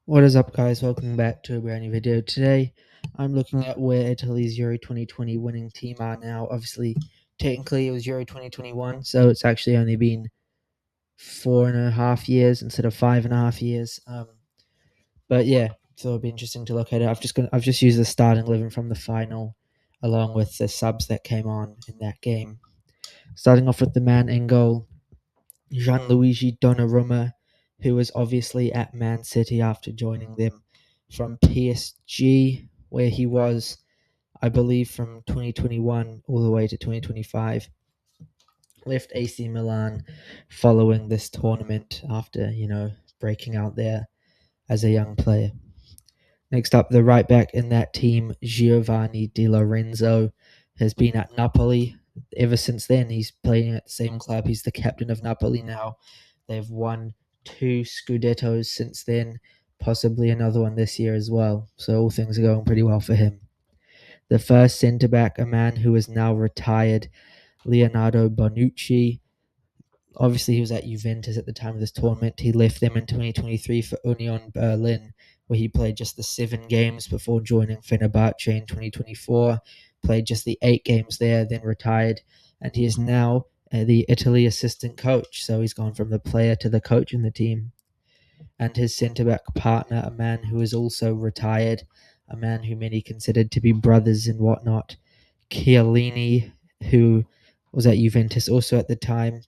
What is up, guys? Welcome back to a brand new video. Today, I'm looking at where Italy's Euro 2020 winning team are now. Obviously, technically, it was Euro 2021, so it's actually only been 4.5 years instead of 5.5 years. But yeah, so it'll be interesting to look at it. I've just used the starting 11 from the final, along with the subs that came on in that game. Starting off with the man in goal, Gianluigi Donnarumma, who was obviously at Man City after joining them from PSG, where he was, I believe, from 2021 all the way to 2025. Left AC Milan following this tournament after, breaking out there as a young player. Next up, the right back in that team, Giovanni Di Lorenzo, has been at Napoli ever since then. He's playing at the same club. He's the captain of Napoli now. They've won two Scudettos since then, possibly another one this year as well. So all things are going pretty well for him. The first centre back, a man who is now retired, Leonardo Bonucci. Obviously, he was at Juventus at the time of this tournament. He left them in 2023 for Union Berlin, where he played just the 7 games before joining Fenerbahce in 2024. Played just the 8 games there, then retired, and he is now the Italy assistant coach. So he's gone from the player to the coach in the team. And his centre back partner, a man who is also retired, a man who many considered to be brothers and whatnot, Chiellini, who was at Juventus also at the time,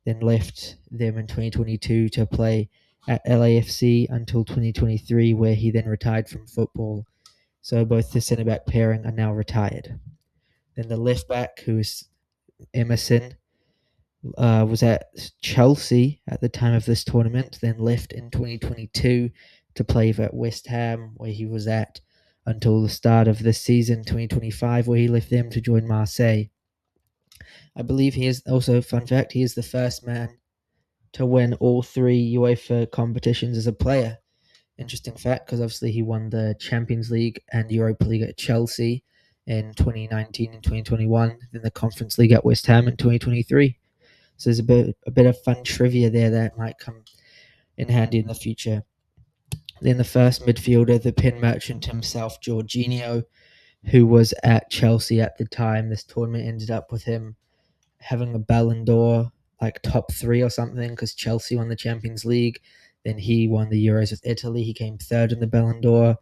then left them in 2022 to play at LAFC until 2023, where he then retired from football. So both the centre back pairing are now retired. Then the left back, who is Emerson, was at Chelsea at the time of this tournament, then left in 2022 to play for West Ham, where he was at until the start of this season, 2025, where he left them to join Marseille. I believe he is also, fun fact, he is the first man to win all three UEFA competitions as a player. Interesting fact, because obviously he won the Champions League and Europa League at Chelsea in 2019 and 2021, then the Conference League at West Ham in 2023. So there's a bit of fun trivia there that might come in handy in the future. Then the first midfielder, the pin merchant himself, Jorginho, who was at Chelsea at the time. This tournament ended up with him having a Ballon d'Or, like top 3 or something, because Chelsea won the Champions League. Then he won the Euros with Italy. He came third in the Ballon d'Or.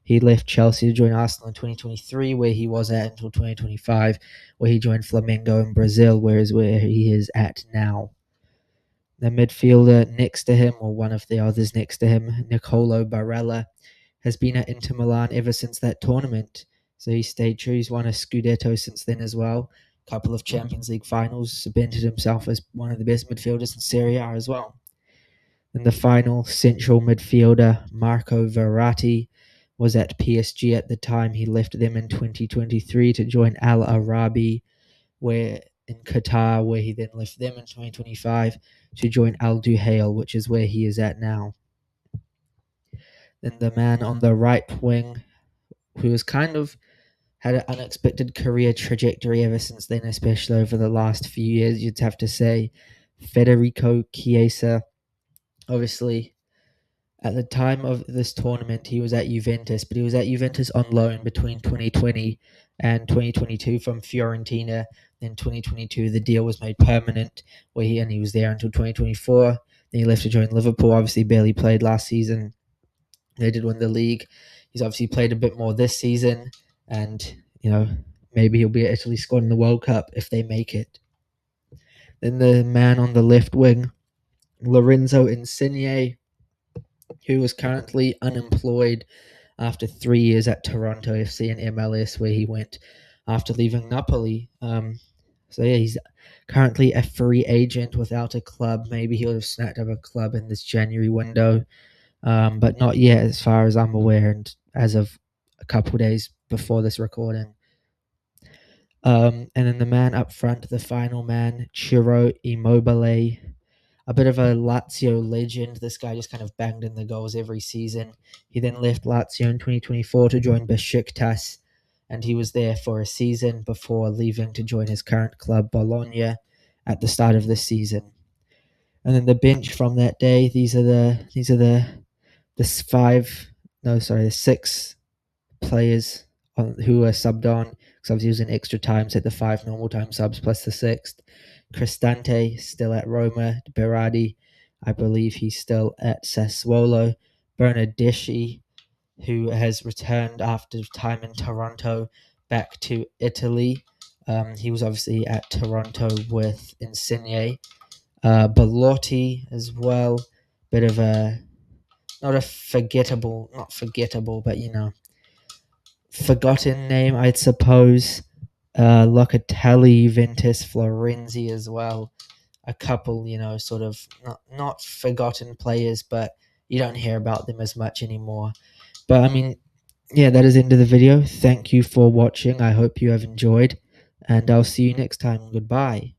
He left Chelsea to join Arsenal in 2023, where he was at until 2025, where he joined Flamengo in Brazil, where he is at now. The midfielder next to him, or one of the others next to him, Nicolo Barella, has been at Inter Milan ever since that tournament. So he stayed true. He's won a Scudetto since then as well. A couple of Champions League finals. Cemented himself as one of the best midfielders in Serie A as well. And the final central midfielder, Marco Verratti, was at PSG at the time. He left them in 2023 to join Al Arabi, where in Qatar, where he then left them in 2025 to join Al Duhail, which is where he is at now. Then the man on the right wing, who has kind of had an unexpected career trajectory ever since then, especially over the last few years, you'd have to say, Federico Chiesa. Obviously, at the time of this tournament, he was at Juventus, but he was at Juventus on loan between 2020 and 2022 from Fiorentina. In 2022, the deal was made permanent, where he was there until 2024. Then he left to join Liverpool. Obviously, barely played last season. They did win the league. He's obviously played a bit more this season, and maybe he'll be at Italy squad in the World Cup if they make it. Then the man on the left wing, Lorenzo Insigne, who is currently unemployed after 3 years at Toronto FC and MLS, where he went after leaving Napoli. So yeah, he's currently a free agent without a club. Maybe he'll have snapped up a club in this January window, but not yet, as far as I'm aware, and as of a couple of days before this recording. And then the man up front, the final man, Ciro Immobile, a bit of a Lazio legend. This guy just kind of banged in the goals every season. He then left Lazio in 2024 to join Besiktas, and he was there for a season before leaving to join his current club, Bologna, at the start of this season. And then the bench from that day, these are the the 6 players who are subbed on, because I was using extra times at the 5 normal time subs plus the 6th. Cristante still at Roma. Berardi, I believe he's still at Sassuolo. Bernardeschi, who has returned after time in Toronto back to Italy. He was obviously at Toronto with Insigne. Belotti as well. Bit of a not forgettable, but forgotten name, I'd suppose. Locatelli, Juventus, Florenzi as well. A couple, sort of not forgotten players, but you don't hear about them as much anymore. But I mean, yeah, that is the end of the video. Thank you for watching. I hope you have enjoyed, and I'll see you next time. Goodbye.